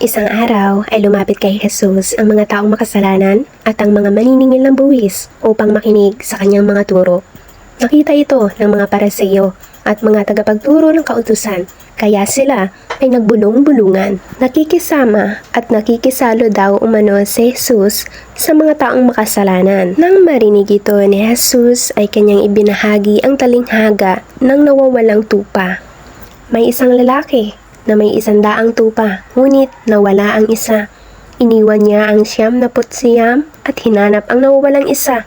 Isang araw ay lumapit kay Jesus ang mga taong makasalanan at ang mga maniningil ng buwis upang makinig sa kanyang mga turo. Nakita ito ng mga Pariseo at mga tagapagturo ng kautusan, kaya sila ay nagbulong-bulungan. Nakikisama at nakikisalo daw umano si Jesus sa mga taong makasalanan. Nang marinig ito ni Jesus ay kanyang ibinahagi ang talinghaga ng nawawalang tupa. May isang lalaki na may 100 tupa, ngunit nawala ang isa. Iniwan niya ang 99 at hinanap ang nawawalang isa.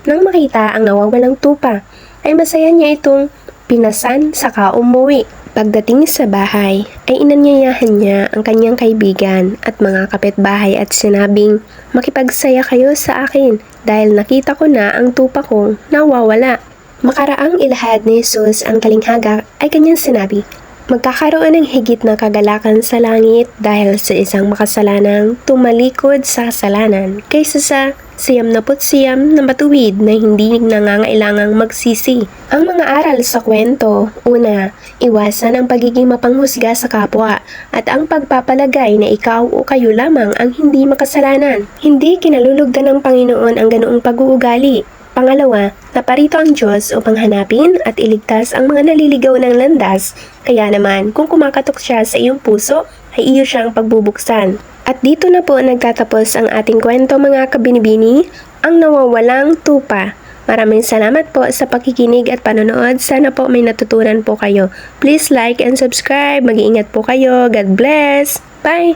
Nang makita ang nawawalang tupa, ay masaya niya itong pinasan saka umuwi. Pagdating sa bahay, ay inanyayahan niya ang kanyang kaibigan at mga kapitbahay at sinabing, "Makipagsaya kayo sa akin dahil nakita ko na ang tupa kong nawawala." Makaraang ilahad ni Jesus ang talinghaga ay kanyang sinabi, "Magkakaroon ng higit na kagalakan sa langit dahil sa isang makasalanang tumalikod sa kasalanan kaysa sa 99 na matuwid na hindi nangangailangang magsisi." Ang mga aral sa kwento: una, iwasan ang pagiging mapanghusga sa kapwa at ang pagpapalagay na ikaw o kayo lamang ang hindi makasalanan. Hindi kinalulugdan ng Panginoon ang ganoong pag-uugali. Pangalawa, naparito ang Diyos upang hanapin at iligtas ang mga naliligaw ng landas, kaya naman kung kumakatok siya sa iyong puso, ay iyo siyang pagbubuksan. At dito na po nagtatapos ang ating kwento mga kabinibini, ang nawawalang tupa. Maraming salamat po sa pakikinig at panonood. Sana po may natutunan po kayo. Please like and subscribe. Mag-iingat po kayo. God bless. Bye!